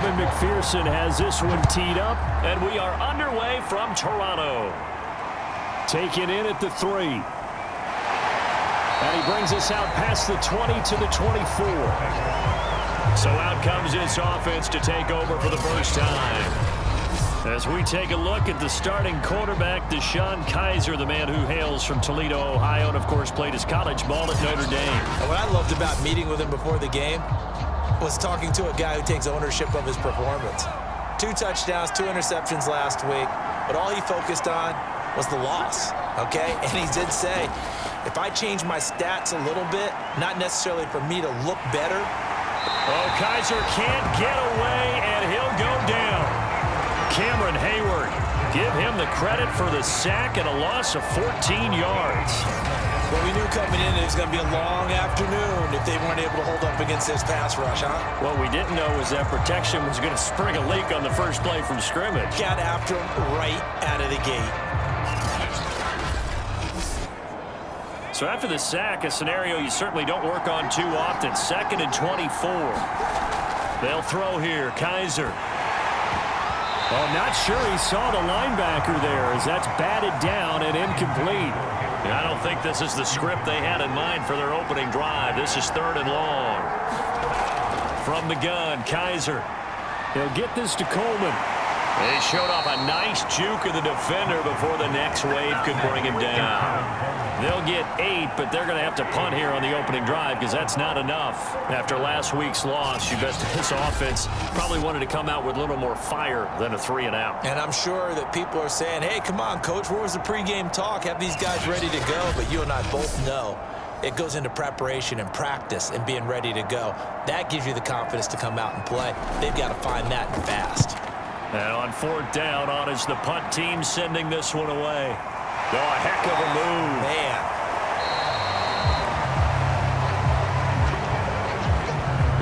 Evan McPherson has this one teed up, and we are underway from Toronto. Taken in at the 3. And he brings us out past the 20 to the 24. So out comes this offense to take over for the first time. As we take a look at the starting quarterback, Deshaun Kaiser, the man who hails from Toledo, Ohio, and of course played his college ball at Notre Dame. And what I loved about meeting with him before the game was talking to a guy who takes ownership of his performance. 2 touchdowns, 2 interceptions last week, but all he focused on was the loss, okay? And he did say, if I change my stats a little bit, not necessarily for me to look better. Oh, Kaiser can't get away, and he'll go down. Cameron Hayward, give him the credit for the sack and a loss of 14 yards. Well, we knew coming in it was going to be a long afternoon if they weren't able to hold up against this pass rush, huh? What we didn't know was that protection was going to spring a leak on the first play from scrimmage. Got after him right out of the gate. So after the sack, a scenario you certainly don't work on too often. 2nd and 24. They'll throw here. Kaiser. Well, not sure he saw the linebacker there as that's batted down and incomplete. And I don't think this is the script they had in mind for their opening drive. This is 3rd and long. From the gun, Kaiser. He'll get this to Coleman. They showed off a nice juke of the defender before the next wave could bring him down. They'll get 8, but they're going to have to punt here on the opening drive because that's not enough. After last week's loss, you bet this offense probably wanted to come out with a little more fire than a 3-and-out. And I'm sure that people are saying, hey, come on, Coach, where was the pregame talk? Have these guys ready to go? But you and I both know it goes into preparation and practice and being ready to go. That gives you the confidence to come out and play. They've got to find that fast. And on 4th down, on is the punt team sending this one away. Oh, a heck of a move. Man.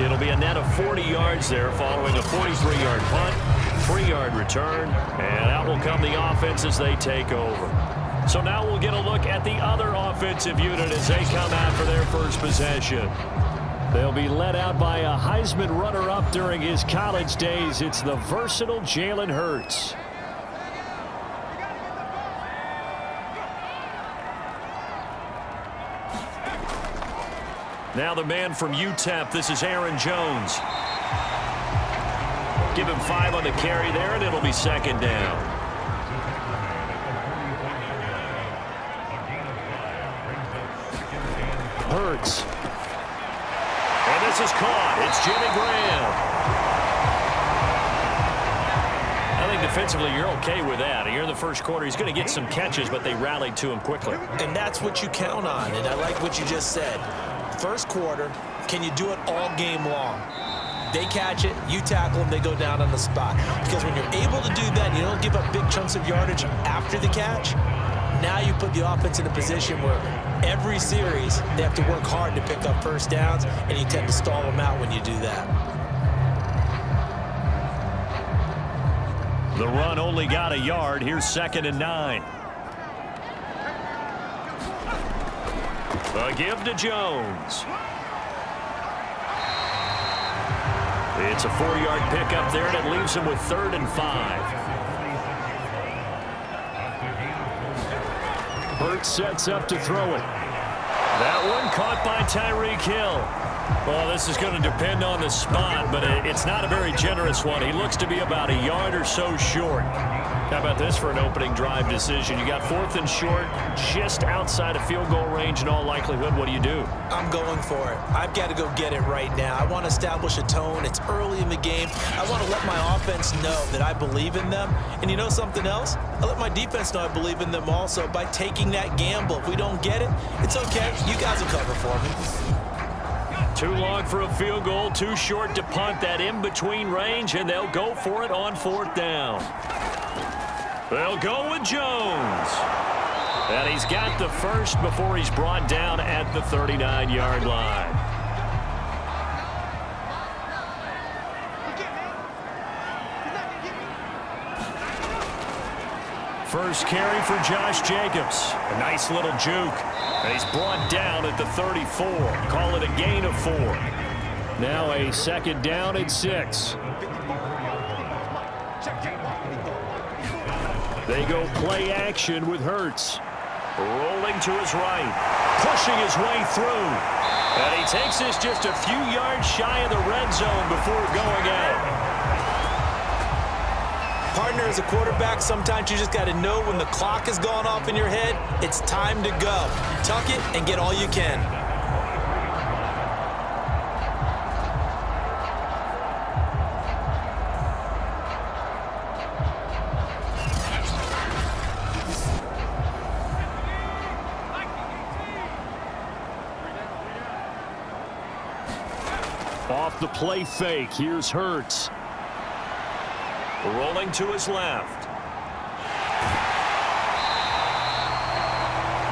It'll be a net of 40 yards there following a 43-yard punt, 3-yard return, and out will come the offense as they take over. So now we'll get a look at the other offensive unit as they come out for their first possession. They'll be led out by a Heisman runner-up during his college days. It's the versatile Jalen Hurts. Now the man from UTEP, this is Aaron Jones. Give him 5 on the carry there, and it'll be 2nd down. Hurts. And this is caught. It's Jimmy Graham. I think defensively you're okay with that. Here in the first quarter, he's going to get some catches, but they rallied to him quickly. And that's what you count on, and I like what you just said. First quarter, can you do it all game long? They catch it, you tackle them, they go down on the spot. Because when you're able to do that, you don't give up big chunks of yardage after the catch. Now you put the offense in a position where every series they have to work hard to pick up first downs, and you tend to stall them out when you do that. The run only got a yard. Here's 2nd and 9. A give to Jones. It's a 4-yard pickup there, and it leaves him with 3rd and 5. Hurts sets up to throw it. That one caught by Tyreek Hill. Well, this is going to depend on the spot, but it's not a very generous one. He looks to be about a yard or so short. How about this for an opening drive decision? You got 4th and short, just outside of field goal range in all likelihood. What do you do? I'm going for it. I've got to go get it right now. I want to establish a tone. It's early in the game. I want to let my offense know that I believe in them. And you know something else? I let my defense know I believe in them also by taking that gamble. If we don't get it, it's okay. You guys will cover for me. Too long for a field goal, too short to punt. That in-between range, and they'll go for it on 4th down. They'll go with Jones. And he's got the first before he's brought down at the 39-yard line. First carry for Josh Jacobs. A nice little juke. And he's brought down at the 34. Call it a gain of 4. Now a 2nd down and 6. They go play action with Hurts. Rolling to his right. Pushing his way through. And he takes this just a few yards shy of the red zone before going out. Partner, as a quarterback, sometimes you just got to know when the clock has gone off in your head, it's time to go. Tuck it and get all you can. Off the play fake, here's Hurts. Rolling to his left.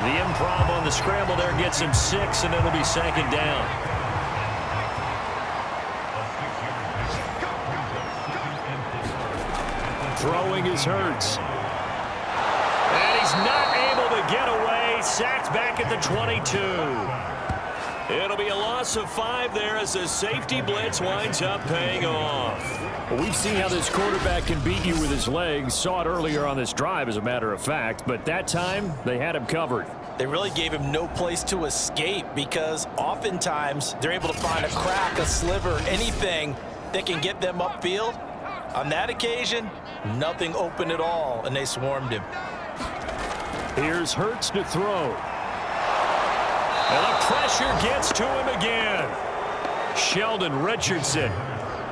The improv on the scramble there gets him 6, and it'll be second down. Throwing is Hurts. And he's not able to get away. Sacked back at the 22. It'll be a loss of 5 there as the safety blitz winds up paying off. Well, we've seen how this quarterback can beat you with his legs. Saw it earlier on this drive, as a matter of fact. But that time, they had him covered. They really gave him no place to escape because oftentimes they're able to find a crack, a sliver, anything that can get them upfield. On that occasion, nothing open at all, and they swarmed him. Here's Hurts to throw. And the pressure gets to him again. Sheldon Richardson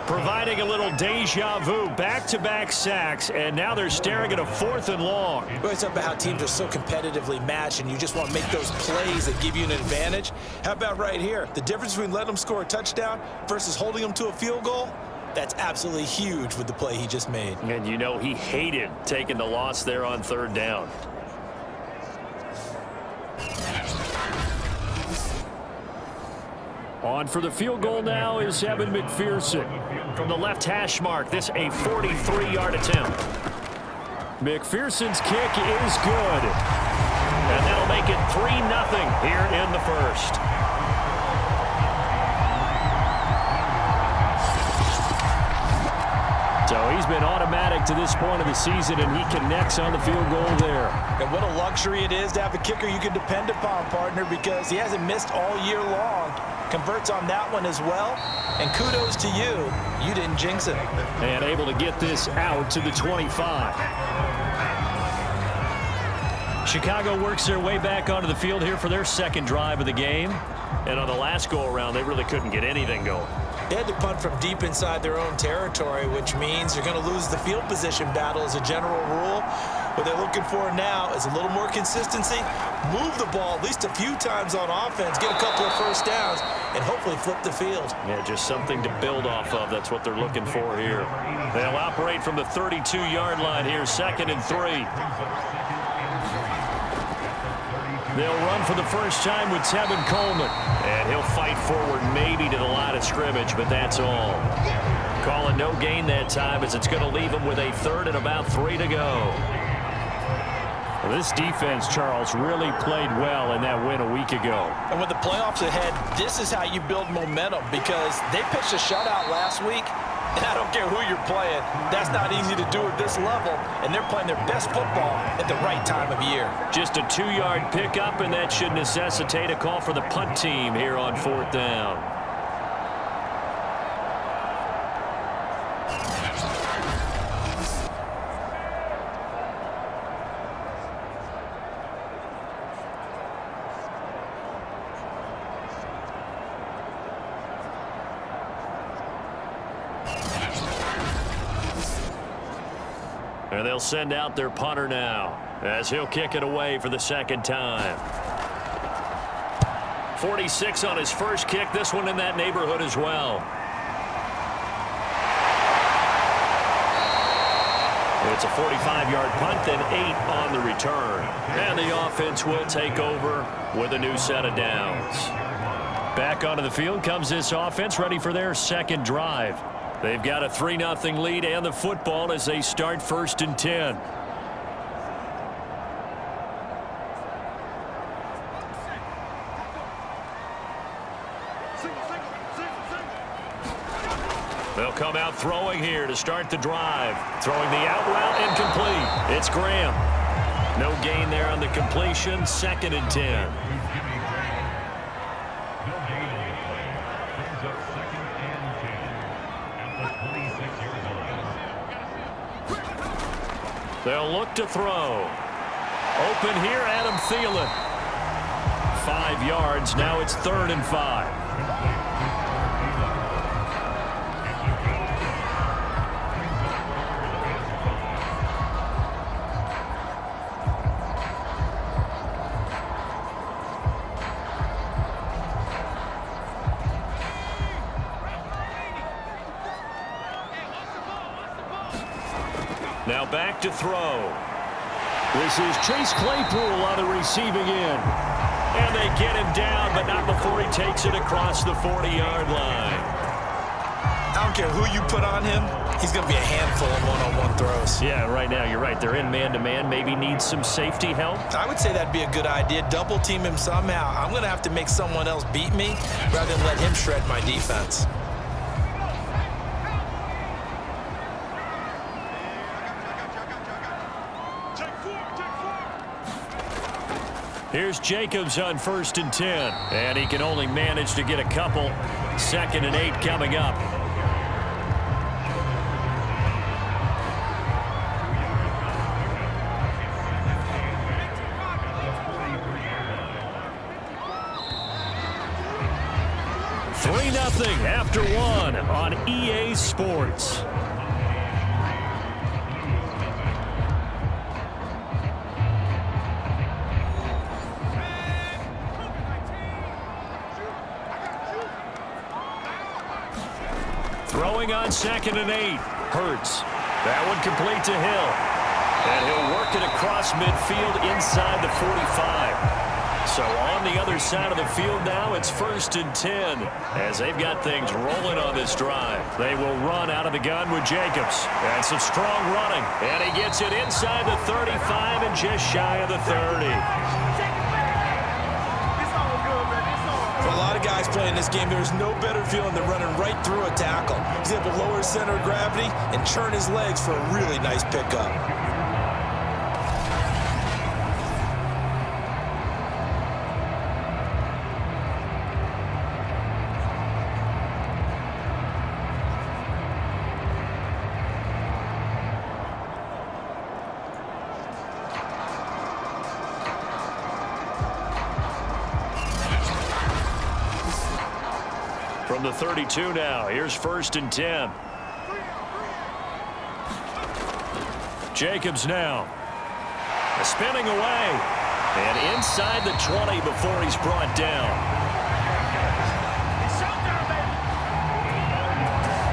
providing a little deja vu, back-to-back sacks, and now they're staring at a 4th and long. We always talk about how teams are so competitively matched, and you just want to make those plays that give you an advantage. How about right here? The difference between letting them score a touchdown versus holding them to a field goal, that's absolutely huge with the play he just made. And you know he hated taking the loss there on 3rd down. On for the field goal now is Evan McPherson. From the left hash mark, this a 43-yard attempt. McPherson's kick is good. And that'll make it 3-0 here in the first. So he's been automatic to this point of the season, and he connects on the field goal there. And what a luxury it is to have a kicker you can depend upon, partner, because he hasn't missed all year long. Converts on that one as well. And kudos to you. You didn't jinx it. And able to get this out to the 25. Chicago works their way back onto the field here for their second drive of the game. And on the last go-around, they really couldn't get anything going. They had to punt from deep inside their own territory, which means you're going to lose the field position battle as a general rule. What they're looking for now is a little more consistency, move the ball at least a few times on offense, get a couple of first downs, and hopefully flip the field. Yeah, just something to build off of. That's what they're looking for here. They'll operate from the 32-yard line here, 2nd and 3. They'll run for the first time with Tevin Coleman. And he'll fight forward maybe to the line of scrimmage, but that's all. Calling no gain that time as it's going to leave him with a 3rd and about 3 to go. Well, this defense, Charles, really played well in that win a week ago. And with the playoffs ahead, this is how you build momentum because they pitched a shutout last week. And I don't care who you're playing. That's not easy to do at this level. And they're playing their best football at the right time of year. Just a 2-yard pickup, and that should necessitate a call for the punt team here on 4th down. And they'll send out their punter now as he'll kick it away for the 2nd time. 46 on his first kick. This one in that neighborhood as well. It's a 45-yard punt, then 8 on the return. And the offense will take over with a new set of downs. Back onto the field comes this offense, ready for their second drive. They've got a 3-0 lead and the football as they start 1st and 10. They'll come out throwing here to start the drive. Throwing the out route incomplete. It's Graham. No gain there on the completion. 2nd and 10. They'll look to throw. Open here, Adam Thielen. 5 yards. Now it's 3rd and 5. Now back to throw. This is Chase Claypool on the receiving end. And they get him down, but not before he takes it across the 40-yard line. I don't care who you put on him. He's going to be a handful of one-on-one throws. Yeah, right now, you're right. They're in man-to-man. Maybe needs some safety help. I would say that'd be a good idea. Double team him somehow. I'm going to have to make someone else beat me rather than let him shred my defense. Here's Jacobs on 1st and 10. And he can only manage to get a couple. 2nd and 8 coming up. Nothing after 1 on EA Sports. Throwing on 2nd and 8. Hurts. That one complete to Hill. And he'll work it across midfield inside the 45. So on the other side of the field now, it's 1st and 10 as they've got things rolling on this drive. They will run out of the gun with Jacobs. And some strong running. And he gets it inside the 35 and just shy of the 30. For a lot of guys playing this game, there's no better feeling than running right through a tackle. He's able to lower his center of gravity and churn his legs for a really nice pickup. From the 32 now, here's 1st and 10. Jacobs now. Spinning away. And inside the 20 before he's brought down.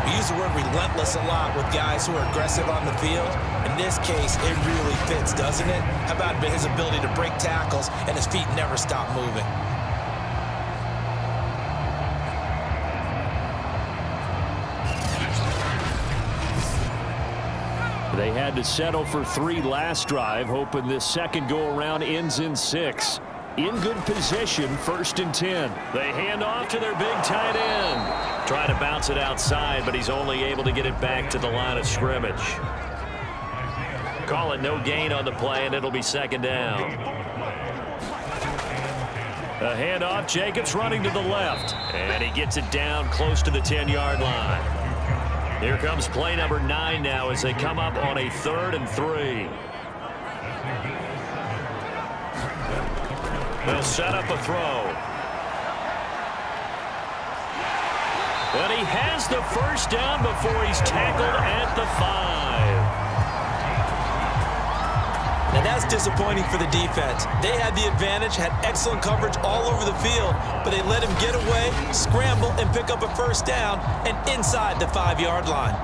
We use the word relentless a lot with guys who are aggressive on the field. In this case, it really fits, doesn't it? How about his ability to break tackles and his feet never stop moving? They had to settle for 3 last drive, hoping this second go-around ends in 6. In good position, 1st and 10. They hand off to their big tight end. Trying to bounce it outside, but he's only able to get it back to the line of scrimmage. Call it no gain on the play, and it'll be 2nd down. A handoff, Jacobs running to the left. And he gets it down close to the 10-yard line. Here comes play number 9 now as they come up on a 3rd and 3. They'll set up a throw. And he has the 1st down before he's tackled at the 5. Now that's disappointing for the defense. They had the advantage, had excellent coverage all over the field, but they let him get away, scramble, and pick up a 1st down and inside the 5-yard line.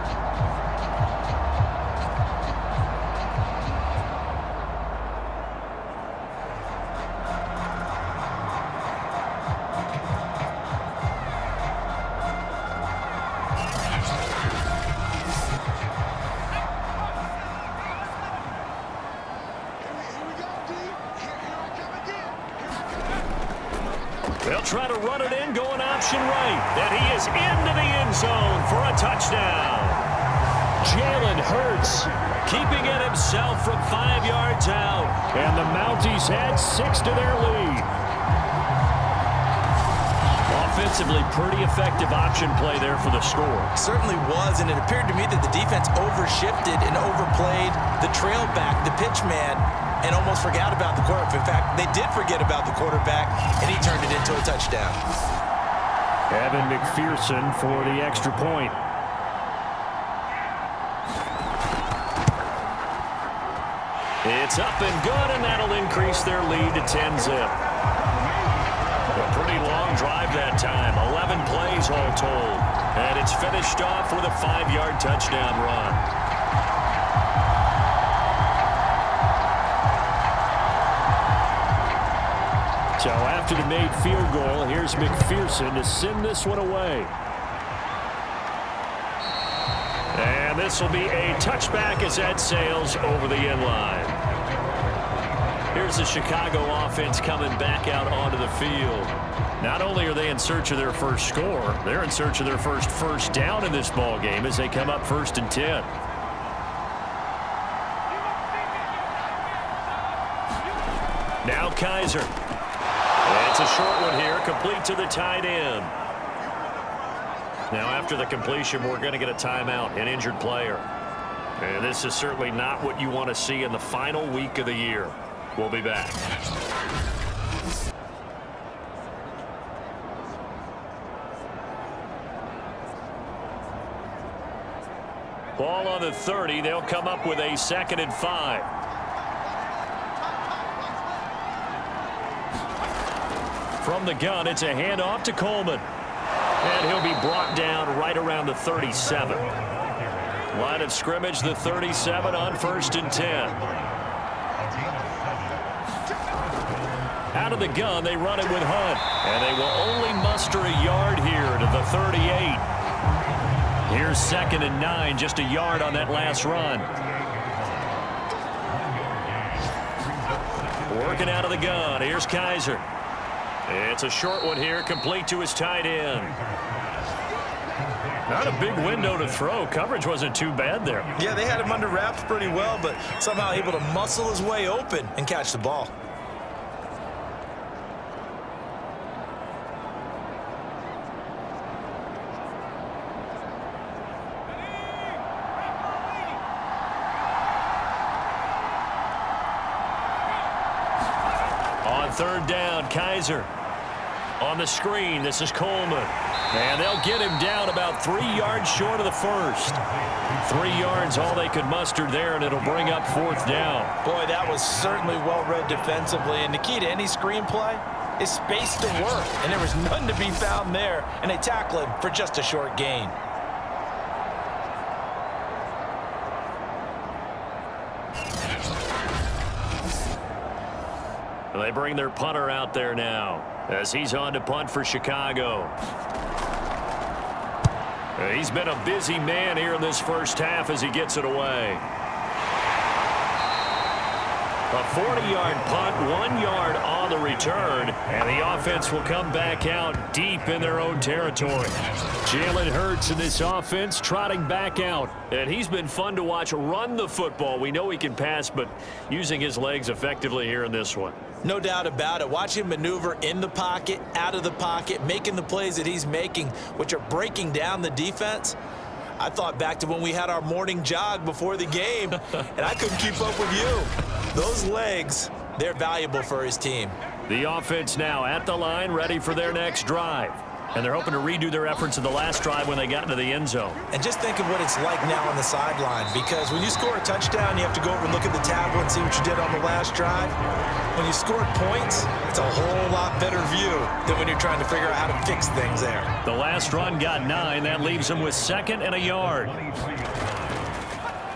They'll try to run it in, going option right. And he is into the end zone for a touchdown. Jalen Hurts keeping it himself from 5 yards out. And the Mounties add 6 to their lead. Offensively, pretty effective option play there for the score. Certainly was, and it appeared to me that the defense overshifted and overplayed the trail back, the pitch man, and almost forgot about the quarterback. In fact, they did forget about the quarterback, and he turned it into a touchdown. Evan McPherson for the extra point. It's up and good, and that'll increase their lead to 10-zip. A pretty long drive that time, 11 plays all told. And it's finished off with a 5-yard touchdown run. So after the made field goal, here's McPherson to send this one away. And this will be a touchback as that sails over the end line. Here's the Chicago offense coming back out onto the field. Not only are they in search of their first score, they're in search of their first down in this ball game as they come up 1st and 10. Now Kaiser. It's a short one here, complete to the tight end. Now after the completion, we're going to get a timeout, an injured player. And this is certainly not what you want to see in the final week of the year. We'll be back. Ball on the 30. They'll come up with a 2nd and 5. From the gun, it's a handoff to Coleman. And he'll be brought down right around the 37. Line of scrimmage, the 37 on 1st and 10. Out of the gun, they run it with Hunt. And they will only muster a yard here to the 38. Here's 2nd and 9, just a yard on that last run. Working out of the gun, here's Kaiser. It's a short one here, complete to his tight end. Not a big window to throw. Coverage wasn't too bad there. Yeah, they had him under wraps pretty well, but somehow able to muscle his way open and catch the ball. On 3rd down, Kaiser. On the screen, this is Coleman. And they'll get him down about 3 yards short of the first. 3 yards, all they could muster there, and it'll bring up 4th down. Boy, that was certainly well-read defensively. And the key to any screenplay is space to work. And there was none to be found there. And they tackle him for just a short gain. They bring their punter out there now as he's on to punt for Chicago. He's been a busy man here in this first half as he gets it away. A 40-yard punt, 1 yard on the return, and the offense will come back out deep in their own territory. Jalen Hurts in this offense trotting back out. And he's been fun to watch run the football. We know he can pass, but using his legs effectively here in this one. No doubt about it. Watch him maneuver in the pocket, out of the pocket, making the plays that he's making, which are breaking down the defense. I thought back to when we had our morning jog before the game, and I couldn't keep up with you. Those legs, they're valuable for his team. The offense now at the line, ready for their next drive. And they're hoping to redo their efforts in the last drive when they got into the end zone. And just think of what it's like now on the sideline, because when you score a touchdown, you have to go over and look at the tablet and see what you did on the last drive. When you score points, it's a whole lot better view than when you're trying to figure out how to fix things there. The last run got 9. That leaves them with 2nd and a yard.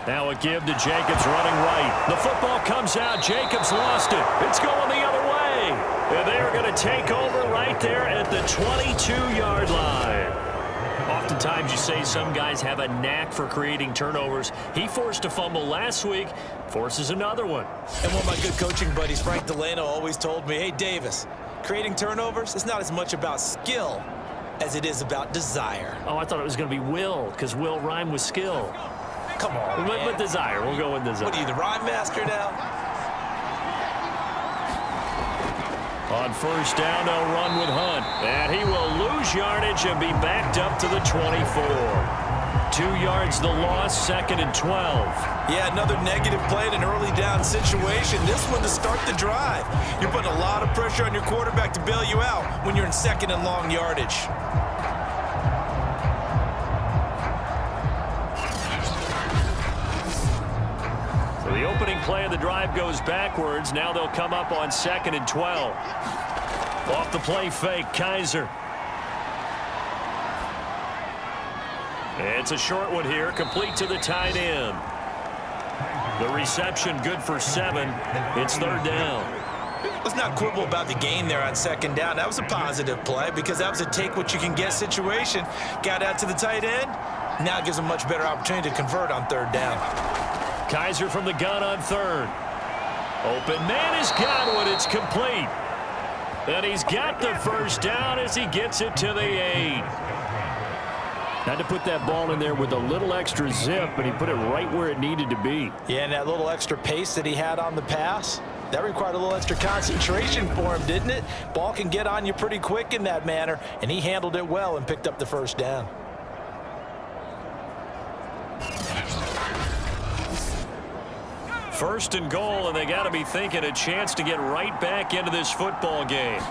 Now a give to Jacobs running right. The football comes out. Jacobs lost it. It's going the other way. And they're going to take over right there at the 22-yard line. Oftentimes you say some guys have a knack for creating turnovers. He forced a fumble last week, forces another one. And one of my good coaching buddies, Frank Delano, always told me, hey, Davis, creating turnovers is not as much about skill as it is about desire. Oh, I thought it was going to be will, because will rhyme with skill. Come on, man. But desire. We'll go with desire. What are you, the rhyme master now? On first down, they'll run with Hunt. And he will lose yardage and be backed up to the 24. 2 yards the loss, 2nd and 12. Yeah, another negative play in an early down situation. This one to start the drive. You're putting a lot of pressure on your quarterback to bail you out when you're in 2nd and long yardage. So the opening play of the drive goes backwards. Now they'll come up on 2nd and 12. Off the play fake, Kaiser. It's a short one here, complete to the tight end. The reception good for 7. It's 3rd down. Let's not quibble about the gain there on 2nd down. That was a positive play because that was a take-what-you-can-get situation. Got out to the tight end. Now it gives a much better opportunity to convert on 3rd down. Kaiser from the gun on 3rd. Open man has got one. It's complete. And he's got the first down as he gets it to the 8. Had to put that ball in there with a little extra zip, and he put it right where it needed to be. Yeah, and that little extra pace that he had on the pass, that required a little extra concentration for him, didn't it? Ball can get on you pretty quick in that manner, and he handled it well and picked up the first down. First and goal, and they got to be thinking a chance to get right back into this football game.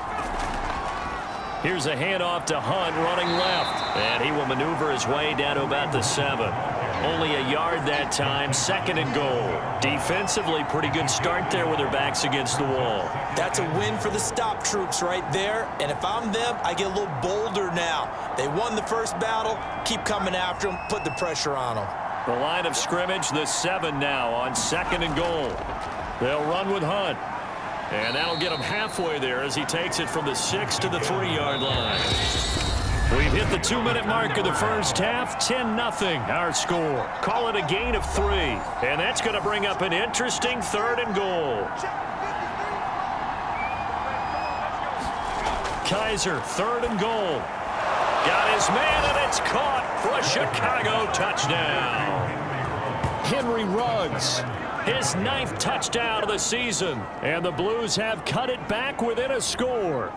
Here's a handoff to Hunt running left. And he will maneuver his way down to about the 7. Only a yard that time, 2nd and goal. Defensively, pretty good start there with their backs against the wall. That's a win for the stop troops right there. And if I'm them, I get a little bolder now. They won the first battle. Keep coming after them. Put the pressure on them. The line of scrimmage, the 7 now on 2nd and goal. They'll run with Hunt. And that'll get him halfway there as he takes it from the 6 to the 3-yard line. We've hit the 2-minute mark of the first half. 10-0 our score. Call it a gain of 3. And that's going to bring up an interesting 3rd and goal. Kaiser, 3rd and goal. Got his man, and it's caught for a Chicago touchdown. Henry Ruggs, his 9th touchdown of the season. And the Blues have cut it back within a score.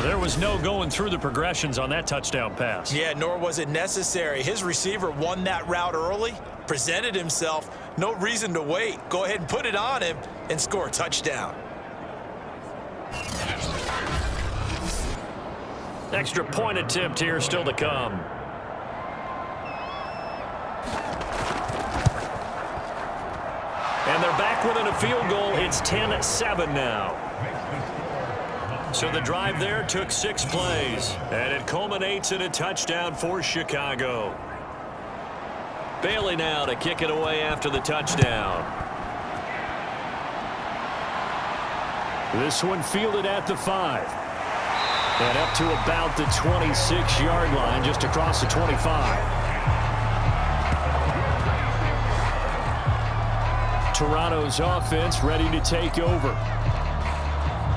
There was no going through the progressions on that touchdown pass. Yeah, nor was it necessary. His receiver won that route early, presented himself. No reason to wait. Go ahead and put it on him and score a touchdown. Extra point attempt here still to come. And they're back within a field goal. It's 10-7 now. So the drive there took 6 plays, and it culminates in a touchdown for Chicago. Bailey now to kick it away after the touchdown. This one fielded at the 5. And up to about the 26-yard line, just across the 25. Toronto's offense ready to take over.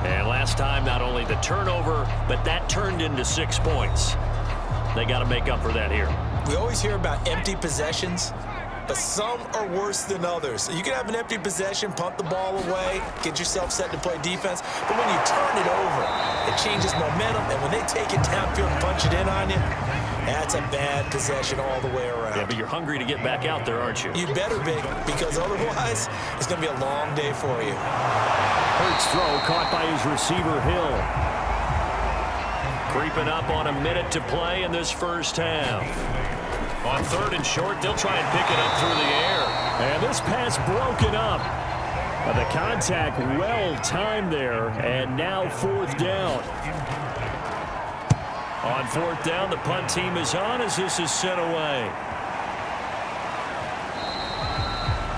And last time, not only the turnover, but that turned into 6 points. They got to make up for that here. We always hear about empty possessions, but some are worse than others. You can have an empty possession, punt the ball away, get yourself set to play defense, but when you turn it over, it changes momentum, and when they take it downfield and punch it in on you, that's a bad possession all the way around. Yeah, but you're hungry to get back out there, aren't you? You better be, because otherwise, it's going to be a long day for you. Hurts throw caught by his receiver, Hill. Creeping up on a minute to play in this first half. On 3rd and short, they'll try and pick it up through the air. And this pass broken up. The contact well timed there, and now 4th down. On 4th down, the punt team is on as this is sent away.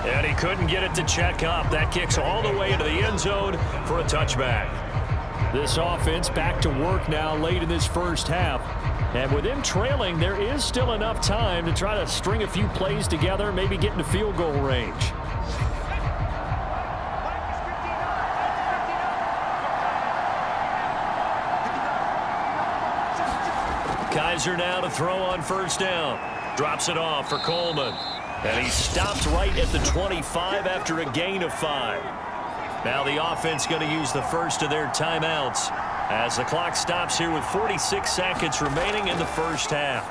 And he couldn't get it to check up. That kicks all the way into the end zone for a touchback. This offense back to work now late in this first half. And with them trailing, there is still enough time to try to string a few plays together, maybe get into field goal range. Kaiser now to throw on first down. Drops it off for Coleman. And he stopped right at the 25 after a gain of 5. Now the offense going to use the first of their timeouts as the clock stops here with 46 seconds remaining in the first half.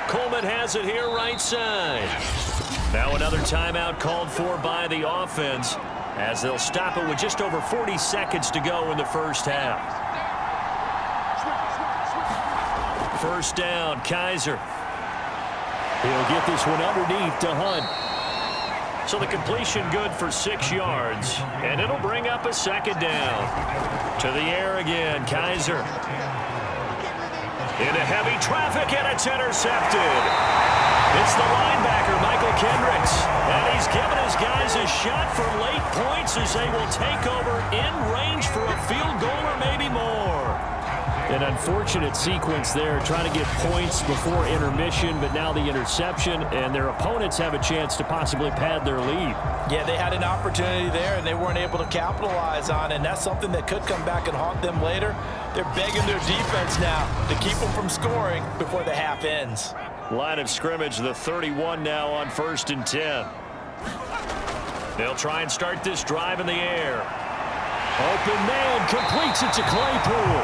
Coleman has it here right side. Now another timeout called for by the offense as they'll stop it with just over 40 seconds to go in the first half. First down, Kaiser. He'll get this one underneath to Hunt. So the completion good for 6 yards, and it'll bring up a second down. To the air again, Kaiser. Into heavy traffic, and it's intercepted. It's the linebacker, Michael Kendricks, and he's given his guys a shot for late points as they will take over in range for a field goal or maybe more. An unfortunate sequence there, trying to get points before intermission, but now the interception, and their opponents have a chance to possibly pad their lead. Yeah, they had an opportunity there, and they weren't able to capitalize on it, and that's something that could come back and haunt them later. They're begging their defense now to keep them from scoring before the half ends. Line of scrimmage, the 31 now on 1st and 10. They'll try and start this drive in the air. Open man completes it to Claypool.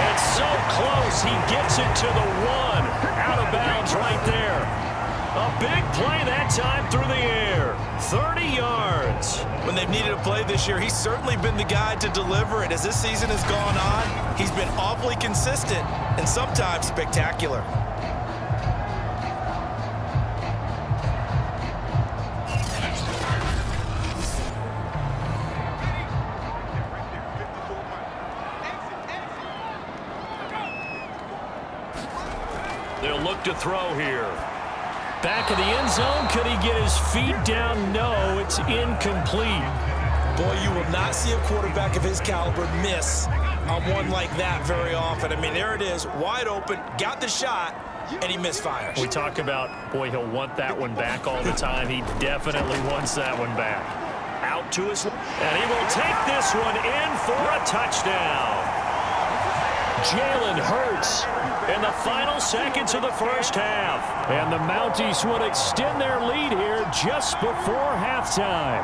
It's so close, he gets it to the 1. Out of bounds right there. A big play that time through the air. 30 yards. When they've needed a play this year, he's certainly been the guy to deliver it. As this season has gone on, he's been awfully consistent and sometimes spectacular. They'll look to throw here. Back of the end zone. Could he get his feet down? No, it's incomplete. Boy, you will not see a quarterback of his caliber miss on one like that very often. I mean, there it is, wide open, got the shot, and he misfires. We talk about, boy, he'll want that one back all the time. He definitely wants that one back. Out to his, and he will take this one in for a touchdown. Jalen Hurts In the final seconds of the first half. And the Mounties would extend their lead here just before halftime.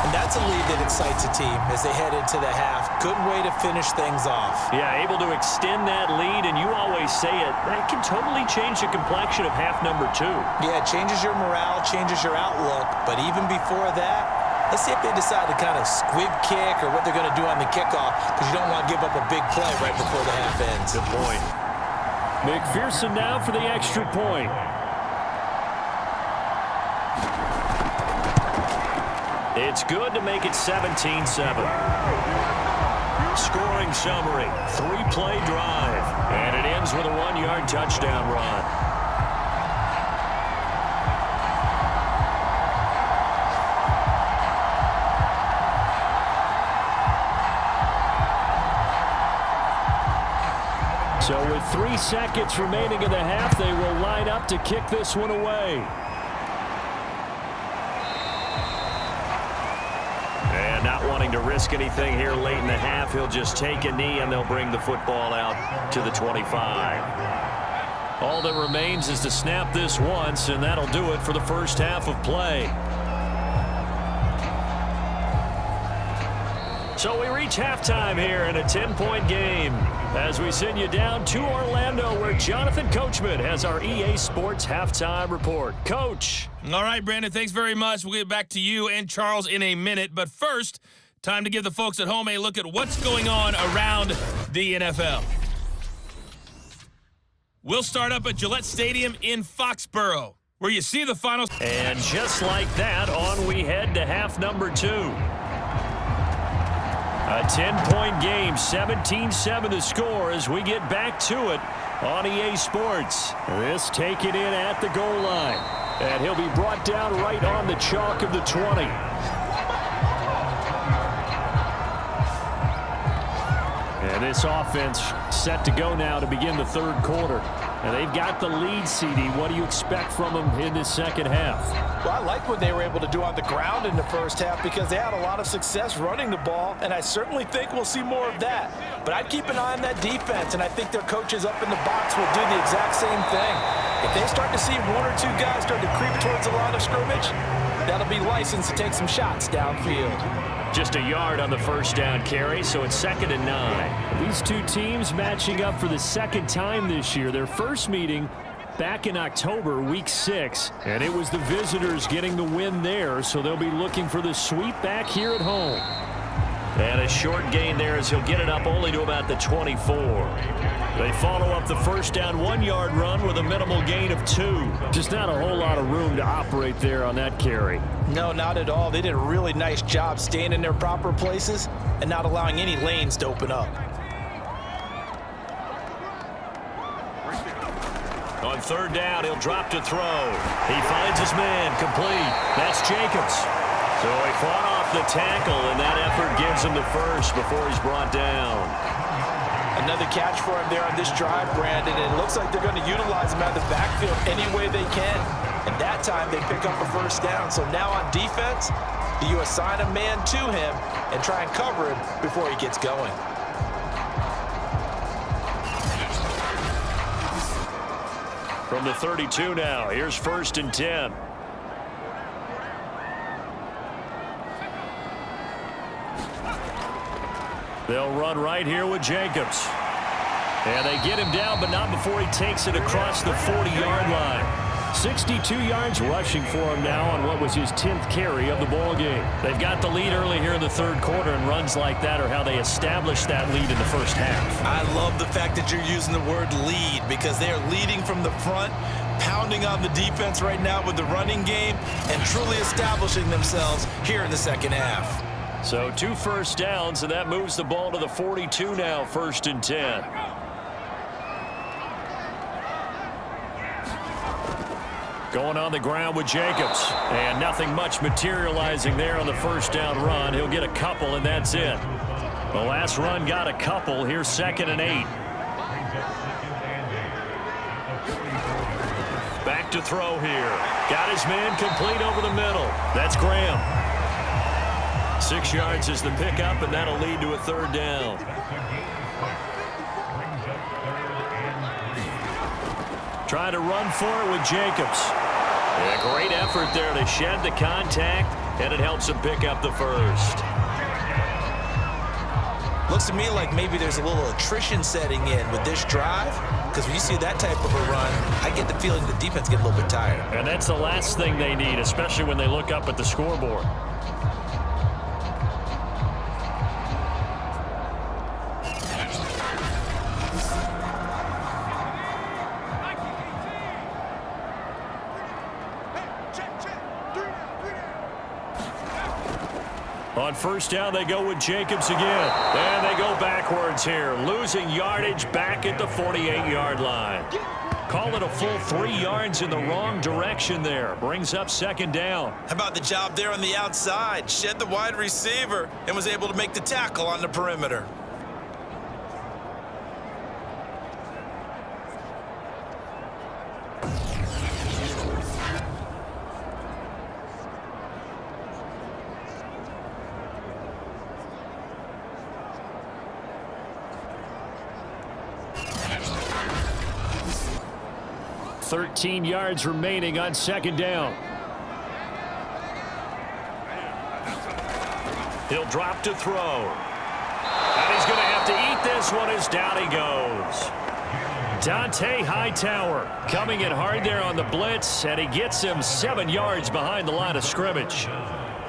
And that's a lead that excites a team as they head into the half. Good way to finish things off. Yeah, able to extend that lead, and you always say it, that can totally change the complexion of half number 2. Yeah, it changes your morale, changes your outlook, but even before that, let's see if they decide to kind of squib kick or what they're going to do on the kickoff, because you don't want to give up a big play right before the half ends. Good point. McPherson now for the extra point. It's good to make it 17-7. Scoring summary, 3-play drive, and it ends with a 1-yard touchdown run. So with 3 seconds remaining in the half, they will line up to kick this one away. And not wanting to risk anything here late in the half, he'll just take a knee and they'll bring the football out to the 25. All that remains is to snap this once, and that'll do it for the first half of play. So we reach halftime here in a 10-point game as we send you down to Orlando, where Jonathan Coachman has our EA Sports halftime report. Coach. All right, Brandon, thanks very much. We'll get back to you and Charles in a minute. But first, time to give the folks at home a look at what's going on around the NFL. We'll start up at Gillette Stadium in Foxborough, where you see the finals. And just like that, on we head to half number 2. A 10-point game, 17-7 the score as we get back to it on EA Sports. This taken in at the goal line. And he'll be brought down right on the chalk of the 20. And And this offense set to go now to begin the third quarter. And they've got the lead, CD. What do you expect from them in this second half? Well, I like what they were able to do on the ground in the first half because they had a lot of success running the ball, and I certainly think we'll see more of that. But I'd keep an eye on that defense, and I think their coaches up in the box will do the exact same thing. If they start to see one or two guys start to creep towards the line of scrimmage, that'll be licensed to take some shots downfield. Just a yard on the first down carry, so it's 2nd and 9. These two teams matching up for the second time this year. Their first meeting back in October, week 6, and it was the visitors getting the win there, so they'll be looking for the sweep back here at home. And a short gain there as he'll get it up only to about the 24. They follow up the first down 1-yard run with a minimal gain of 2. Just not a whole lot of room to operate there on that carry. No, not at all. They did a really nice job staying in their proper places and not allowing any lanes to open up. On third down, he'll drop to throw. He finds his man, complete. That's Jacobs. So he fought off the tackle, and that effort gives him the first before he's brought down. Another catch for him there on this drive, Brandon, and it looks like they're going to utilize him out of the backfield any way they can. And that time they pick up a first down. So now on defense, do you assign a man to him and try and cover him before he gets going? From the 32 now, here's 1st and 10. They'll run right here with Jacobs. And they get him down, but not before he takes it across the 40-yard line. 62 yards rushing for him now on what was his 10th carry of the ball game. They've got the lead early here in the third quarter, and runs like that are how they establish that lead in the first half. I love the fact that you're using the word lead because they are leading from the front, pounding on the defense right now with the running game, and truly establishing themselves here in the second half. So 2 first downs, and that moves the ball to the 42 now, 1st and 10. Going on the ground with Jacobs. And nothing much materializing there on the first down run. He'll get a couple, and that's it. The last run got a couple. Here's 2nd and 8. Back to throw here. Got his man complete over the middle. That's Graham. 6 yards is the pickup, and that'll lead to a 3rd down. Trying to run for it with Jacobs. And a great effort there to shed the contact, and it helps him pick up the first. Looks to me like maybe there's a little attrition setting in with this drive, because when you see that type of a run, I get the feeling the defense get a little bit tired. And that's the last thing they need, especially when they look up at the scoreboard. On first down, they go with Jacobs again. And they go backwards here, losing yardage back at the 48-yard line. Call it a full 3 yards in the wrong direction there. Brings up 2nd down. How about the job there on the outside? Shed the wide receiver and was able to make the tackle on the perimeter. $13 yards remaining on 2nd down. He'll drop to throw. And he's going to have to eat this one as down he goes. Dante Hightower coming in hard there on the blitz, and he gets him 7 yards behind the line of scrimmage.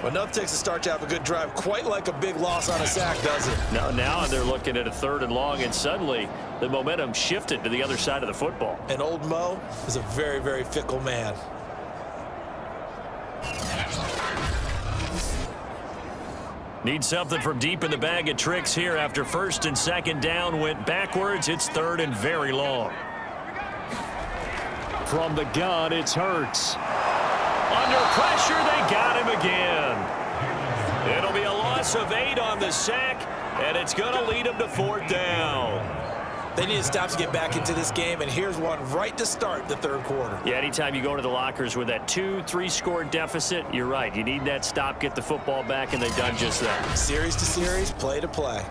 Well, enough takes a start to have a good drive, quite like a big loss on a sack, does it? Now they're looking at a 3rd and long, and suddenly the momentum shifted to the other side of the football. And old Mo is a very, very fickle man. Need something from deep in the bag of tricks here after 1st and 2nd down went backwards. It's 3rd and very long. From the gun, it's Hurts. Under pressure, they got him again. It'll be a loss of 8 on the sack, And it's going to lead them to 4th down. They need to stop to get back into this game, and here's one right to start the 3rd quarter. Yeah, anytime you go to the lockers with that 2-3 score deficit, you're right. You need that stop, get the football back, and they've done just that. Series to series, play to play.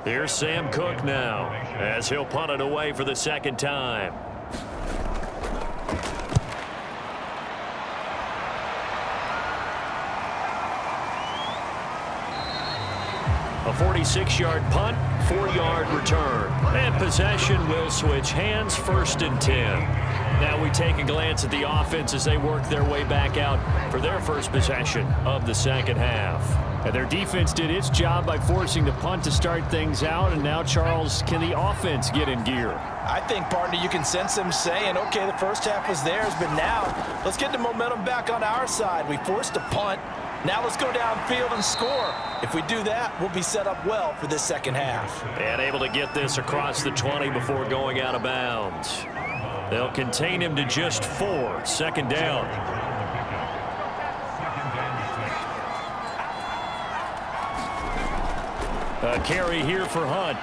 Here's Sam Cook now, as he'll punt it away for the 2nd time. A 46-yard punt, 4-yard return. And possession will switch hands, 1st and 10. Now we take a glance at the offense as they work their way back out for their first possession of the 2nd half. And their defense did its job by forcing the punt to start things out. And now, Charles, can the offense get in gear? I think, partner, you can sense them saying, okay, the first half was theirs, but now let's get the momentum back on our side. We forced a punt. Now let's go downfield and score. If we do that, we'll be set up well for this 2nd half. And able to get this across the 20 before going out of bounds. They'll contain him to just 4, 2nd down. A carry here for Hunt.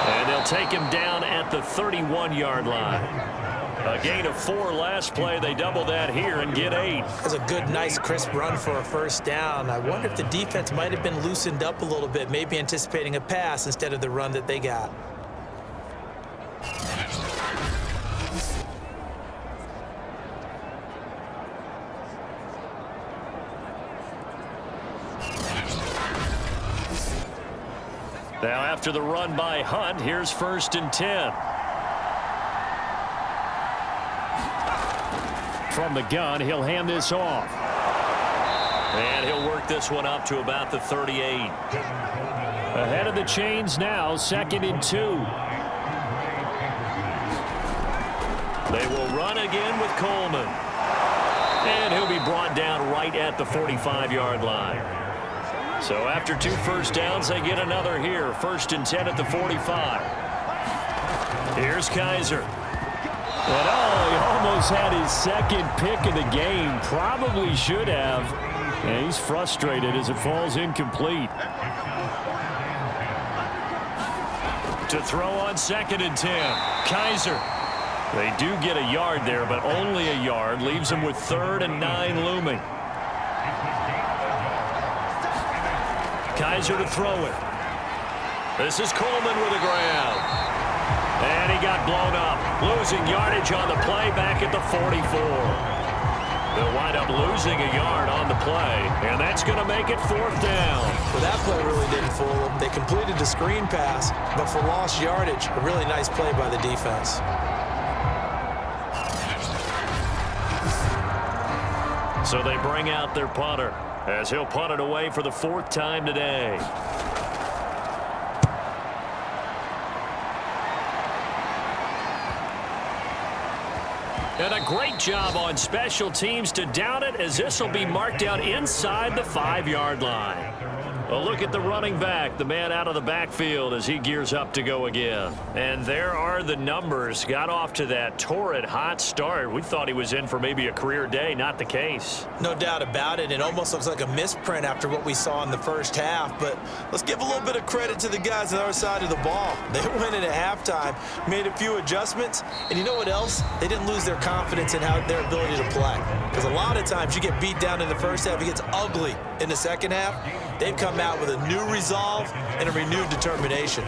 And they'll take him down at the 31-yard line. A gain of 4 last play. They double that here and get 8. That's a good, nice, crisp run for a 1st down. I wonder if the defense might have been loosened up a little bit, maybe anticipating a pass instead of the run that they got. Now after the run by Hunt, here's 1st and 10. From the gun, he'll hand this off. And he'll work this one up to about the 38. Ahead of the chains now, 2nd and 2. They will run again with Coleman. And he'll be brought down right at the 45-yard line. So after 2 first downs, they get another here. 1st and 10 at the 45. Here's Kaiser. And he almost had his 2nd pick of the game. Probably should have. And he's frustrated as it falls incomplete. To throw on 2nd and 10. Kaiser. They do get a yard there, but only a yard. Leaves them with 3rd and 9 looming. Kaiser to throw it. This is Coleman with a grab. And he got blown up. Losing yardage on the play back at the 44. They'll wind up losing a yard on the play. And that's going to make it 4th down. Well, that play really didn't fool them. They completed the screen pass, but for lost yardage, a really nice play by the defense. So they bring out their punter, as he'll punt it away for the 4th time today. And a great job on special teams to down it, as this will be marked down inside the 5-yard line. A look at the running back, the man out of the backfield as he gears up to go again. And there are the numbers. Got off to that torrid hot start. We thought he was in for maybe a career day. Not the case. No doubt about it. It almost looks like a misprint after what we saw in the first half. But let's give a little bit of credit to the guys on the other side of the ball. They went in at halftime, made a few adjustments, and you know what else? They didn't lose their confidence in their ability to play. Because a lot of times you get beat down in the first half, it gets ugly in the second half. They've come out with a new resolve and a renewed determination.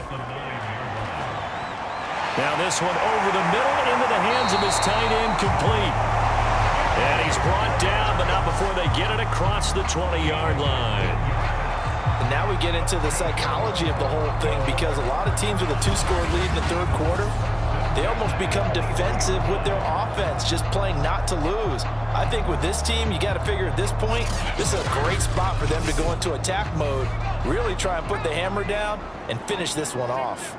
Now this one over the middle into the hands of his tight end, complete. And he's brought down, but not before they get it across the 20-yard line. And now we get into the psychology of the whole thing, because a lot of teams with a 2-score lead in the third quarter, they almost become defensive with their offense, just playing not to lose. I think with this team, you got to figure at this point, this is a great spot for them to go into attack mode, really try and put the hammer down and finish this one off.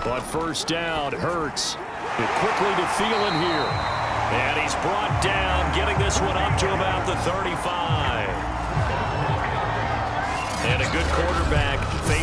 But first down, Hurts. It quickly to Thielen here. And he's brought down, getting this one up to about the 35.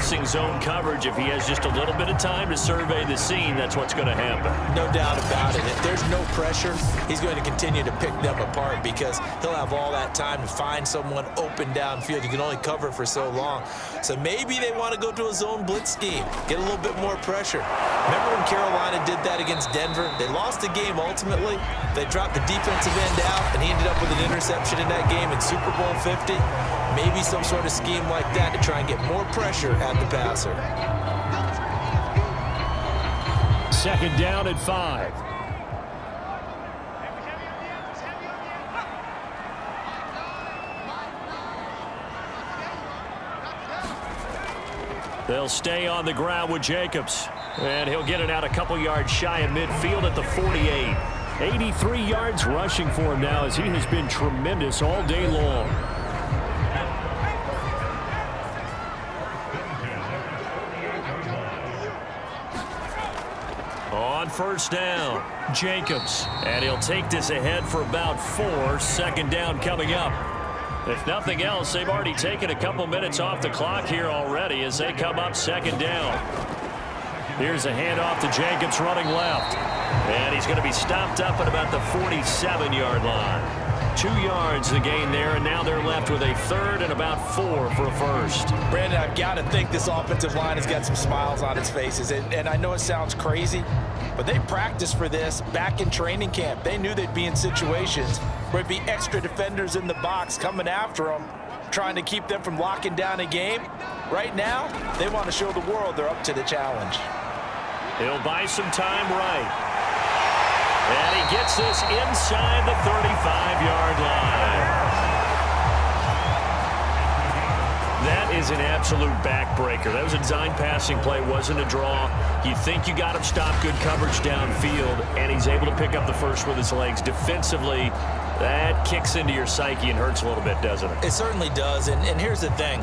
pressing zone coverage. If he has just a little bit of time to survey the scene, that's what's going to happen. No doubt about it. If there's no pressure, he's going to continue to pick them apart because he'll have all that time to find someone open downfield. You can only cover for so long. So maybe they want to go to a zone blitz scheme, get a little bit more pressure. Remember when Carolina did that against Denver? They lost the game ultimately. They dropped the defensive end out, and he ended up with an interception in that game in Super Bowl 50. Maybe some sort of scheme like that to try and get more pressure at the passer. Second down at 5. They'll stay on the ground with Jacobs. And he'll get it out a couple yards shy of midfield at the 48. 83 yards rushing for him now as he has been tremendous all day long. On first down, Jacobs. And he'll take this ahead for about 4. Second down coming up. If nothing else, they've already taken a couple minutes off the clock here already as they come up second down. Here's a handoff to Jacobs running left. And he's going to be stopped up at about the 47-yard line. 2 yards the gain there, and now they're left with a third and about 4 for a first. Brandon, I've got to think this offensive line has got some smiles on its faces. And I know it sounds crazy, but they practiced for this back in training camp. They knew they'd be in situations where it'd be extra defenders in the box coming after them, trying to keep them from locking down a game. Right now, they want to show the world they're up to the challenge. He'll buy some time right. And he gets this inside the 35-yard line. That is an absolute backbreaker. That was a design passing play, wasn't a draw. You think you got him stopped, good coverage downfield, and he's able to pick up the first with his legs. Defensively, that kicks into your psyche and hurts a little bit, doesn't it? It certainly does, and here's the thing.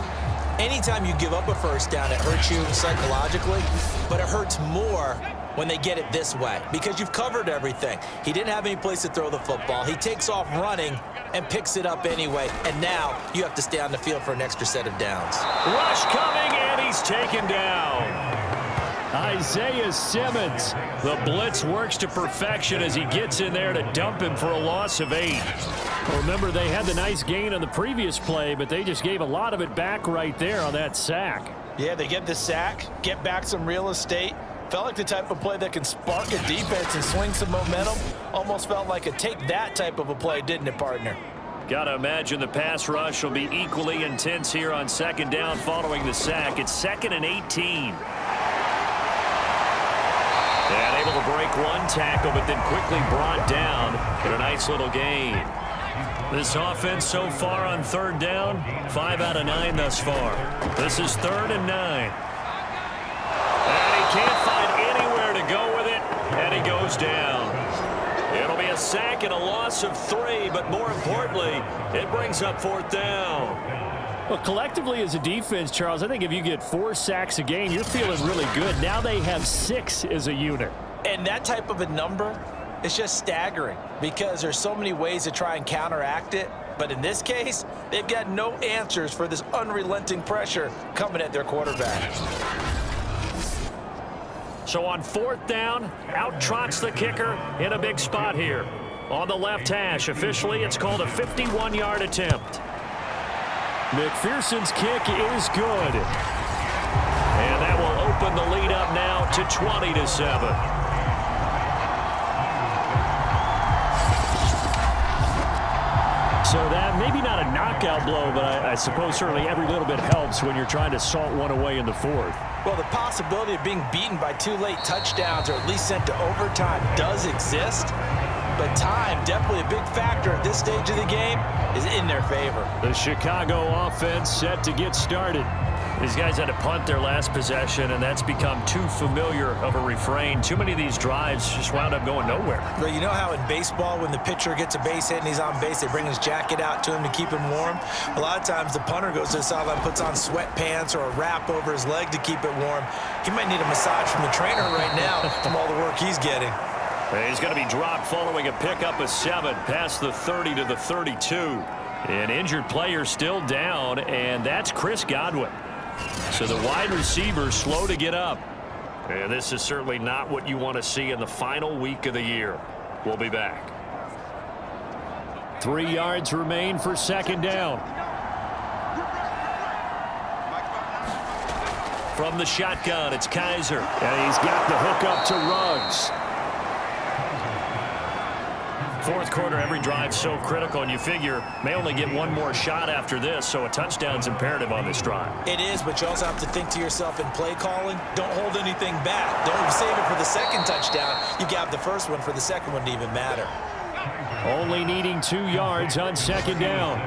Anytime you give up a first down, it hurts you psychologically, but it hurts more when they get it this way because you've covered everything. He didn't have any place to throw the football. He takes off running and picks it up anyway, and now you have to stay on the field for an extra set of downs. Rush coming, and he's taken down. Isaiah Simmons. The blitz works to perfection as he gets in there to dump him for a loss of 8. Remember, they had the nice gain on the previous play, but they just gave a lot of it back right there on that sack. Yeah, they get the sack, get back some real estate. Felt like the type of play that can spark a defense and swing some momentum. Almost felt like a take-that type of a play, didn't it, partner? Got to imagine the pass rush will be equally intense here on second down following the sack. It's 2nd and 18. And able to break one tackle, but then quickly brought down in a nice little gain. This offense so far on third down, 5 out of 9 thus far. This is 3rd and 9. And he can't find anywhere to go with it, and he goes down. It'll be a sack and a loss of 3, but more importantly, it brings up 4th down. Well, collectively as a defense, Charles, I think if you get 4 sacks a game, you're feeling really good. Now they have 6 as a unit. And that type of a number is just staggering because there's so many ways to try and counteract it. But in this case, they've got no answers for this unrelenting pressure coming at their quarterback. So on 4th down, out trots the kicker in a big spot here. On the left hash, officially it's called a 51-yard attempt. McPherson's kick is good. And that will open the lead up now to 20-7. So that maybe not a knockout blow, but I suppose certainly every little bit helps when you're trying to salt one away in the 4th. Well, the possibility of being beaten by 2 late touchdowns or at least sent to overtime does exist. But time, definitely a big factor at this stage of the game, is in their favor. The Chicago offense set to get started. These guys had to punt their last possession, and that's become too familiar of a refrain. Too many of these drives just wound up going nowhere. But you know how in baseball, when the pitcher gets a base hit and he's on base, they bring his jacket out to him to keep him warm? A lot of times the punter goes to the sideline, puts on sweatpants or a wrap over his leg to keep it warm. He might need a massage from the trainer right now from all the work he's getting. He's going to be dropped following a pickup of 7 past the 30 to the 32. An injured player still down, and that's Chris Godwin. So the wide receiver slow to get up. And this is certainly not what you want to see in the final week of the year. We'll be back. 3 yards remain for second down. From the shotgun, it's Kaiser. And he's got the hook up to Ruggs. Fourth quarter, every drive's so critical, and you figure may only get one more shot after this, so a touchdown's imperative on this drive. It is, but you also have to think to yourself in play calling, don't hold anything back. Don't save it for the second touchdown. You got the first one for the second one to even matter. Only needing 2 yards on second down.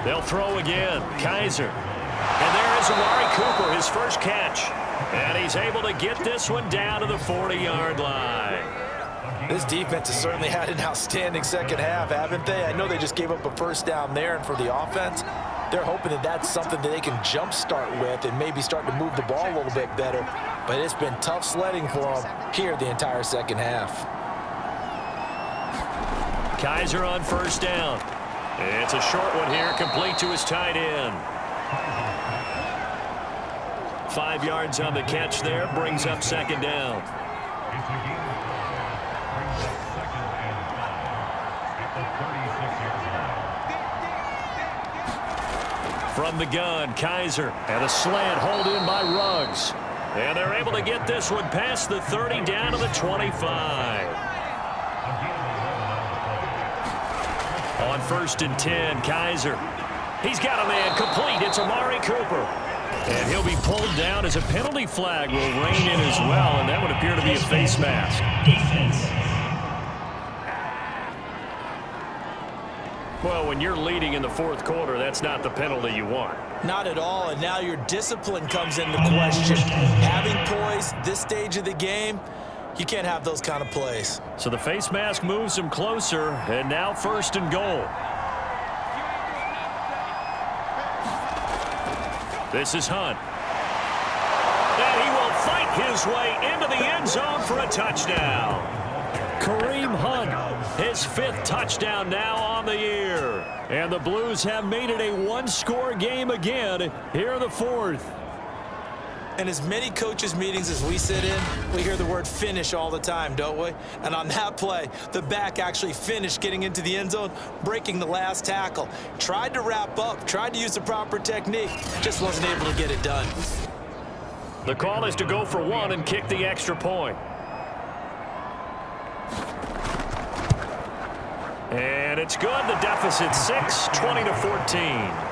They'll throw again. Kaiser. And there is Amari Cooper, his first catch. And he's able to get this one down to the 40-yard line. This defense has certainly had an outstanding second half, haven't they? I know they just gave up a first down there, and for the offense, they're hoping that that's something that they can jumpstart with and maybe start to move the ball a little bit better. But it's been tough sledding for them here the entire second half. Kaiser on first down. It's a short one here, complete to his tight end. 5 yards on the catch there, brings up second down. From the gun, Kaiser. And a slant hold in by Ruggs. And they're able to get this one past the 30 down to the 25. On first and 10, Kaiser. He's got a man complete. It's Amari Cooper. And he'll be pulled down as a penalty flag will rein in as well, and that would appear to be a face mask. Defense. Well, when you're leading in the fourth quarter, that's not the penalty you want. Not at all, and now your discipline comes into question. Having poise this stage of the game, you can't have those kind of plays. So the face mask moves him closer, and now first and goal. This is Hunt. And he will fight his way into the end zone for a touchdown. Kareem Hunt, his 5th touchdown now on the year. And the Blues have made it a one-score game again here in the fourth. In as many coaches' meetings as we sit in, we hear the word finish all the time, don't we? And on that play, the back actually finished getting into the end zone, breaking the last tackle. Tried to wrap up, tried to use the proper technique, just wasn't able to get it done. The call is to go for one and kick the extra point. And it's good. The deficit 6, 20-14.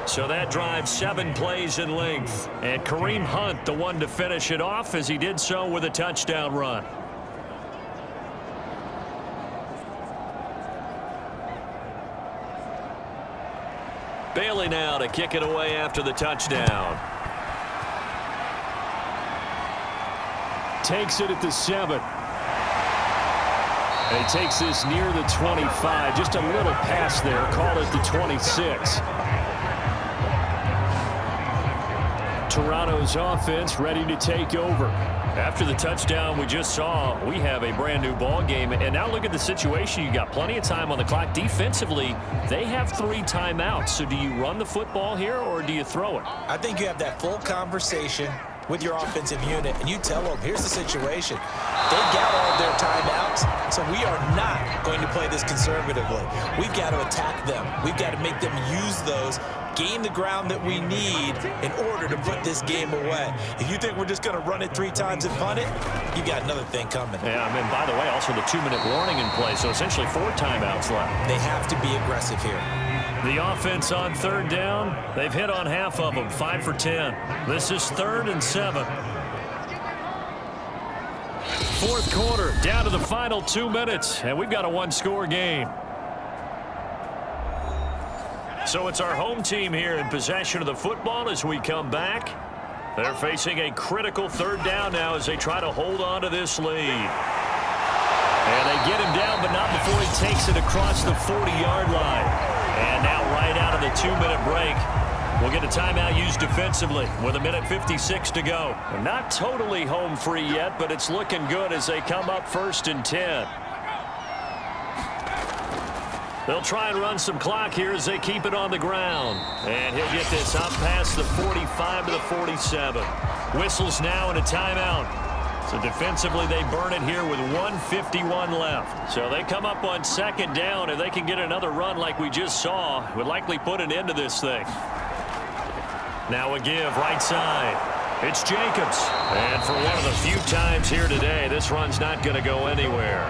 So that drives 7 plays in length. And Kareem Hunt, the one to finish it off, as he did so with a touchdown run. Bailey now to kick it away after the touchdown. Takes it at the 7. And he takes this near the 25. Just a little pass there. Call it the 26. Toronto's offense ready to take over. After the touchdown we just saw, we have a brand new ball game. And now look at the situation. You got plenty of time on the clock. Defensively, they have 3 timeouts. So do you run the football here or do you throw it? I think you have that full conversation with your offensive unit, and you tell them, here's the situation. They've got all of their timeouts, so we are not going to play this conservatively. We've got to attack them. We've got to make them use those, gain the ground that we need in order to put this game away. If you think we're just going to run it 3 times and punt it, you got another thing coming. Yeah, I mean, by the way, also the 2-minute warning in play, so essentially 4 timeouts left. They have to be aggressive here. The offense on third down, they've hit on half of them, 5 for 10. This is 3rd and 7. Fourth quarter, down to the final 2 minutes, and we've got a 1-score game. So it's our home team here in possession of the football as we come back. They're facing a critical 3rd down now as they try to hold on to this lead. And they get him down, but not before he takes it across the 40-yard line. And now right out of the 2-minute break, we'll get a timeout used defensively with 1:56 to go. We're not totally home free yet, but it's looking good as they come up 1st and 10. They'll try and run some clock here as they keep it on the ground. And he'll get this up past the 45 to the 47. Whistles now and a timeout. So defensively, they burn it here with 1:51 left. So they come up on second down. If they can get another run like we just saw, it would likely put an end to this thing. Now a give right side. It's Jacobs. And for one of the few times here today, this run's not going to go anywhere.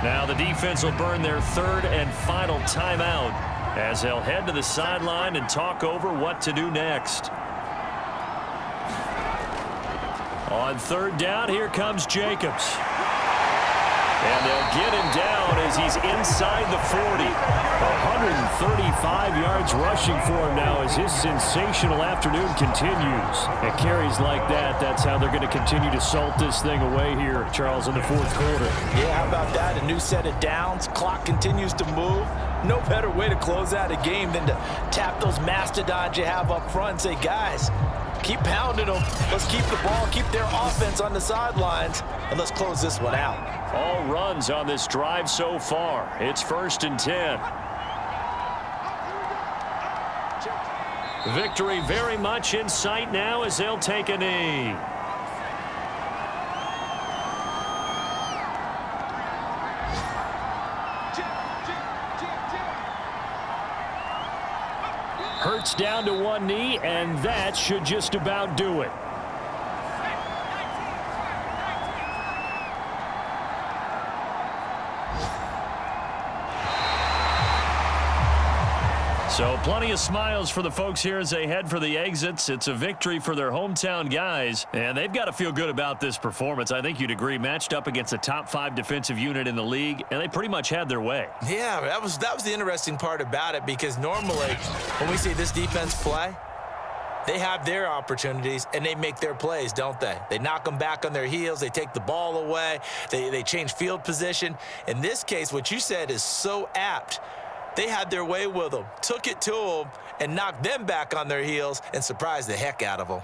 Now the defense will burn their third and final timeout as they'll head to the sideline and talk over what to do next. On third down, here comes Jacobs. And they'll get him down as he's inside the 40. 135 yards rushing for him now as his sensational afternoon continues. And carries like that, that's how they're going to continue to salt this thing away here, Charles, in the fourth quarter. Yeah, how about that? A new set of downs. Clock continues to move. No better way to close out a game than to tap those mastodons you have up front and say, guys, keep pounding them. Let's keep the ball, keep their offense on the sidelines, and let's close this one out. All runs on this drive so far. It's 1st and 10. Victory very much in sight now as they'll take a knee. Hurts down to one knee, and that should just about do it. So plenty of smiles for the folks here as they head for the exits. It's a victory for their hometown guys, and they've got to feel good about this performance. I think you'd agree, matched up against a top 5 defensive unit in the league, and they pretty much had their way. Yeah, that was the interesting part about it, because normally when we see this defense play, they have their opportunities and they make their plays, don't they? They knock them back on their heels. They take the ball away. They change field position. In this case, what you said is so apt. They had their way with them, took it to them, and knocked them back on their heels and surprised the heck out of them.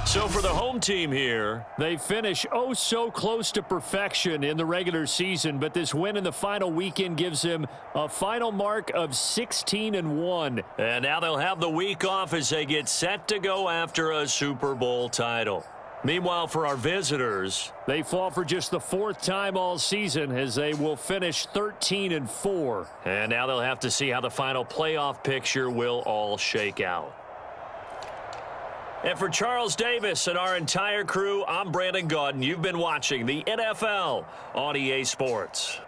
So for the home team here, They finish oh so close to perfection in the regular season, but this win in the final weekend gives them a final mark of 16-1. and now they'll have the week off as they get set to go after a Super Bowl title. Meanwhile, for our visitors, They fall for just the 4th time all season as they will finish 13-4. and now they'll have to see how the final playoff picture will all shake out. And for Charles Davis and our entire crew, I'm Brandon Gaudin. You've been watching the NFL on EA Sports.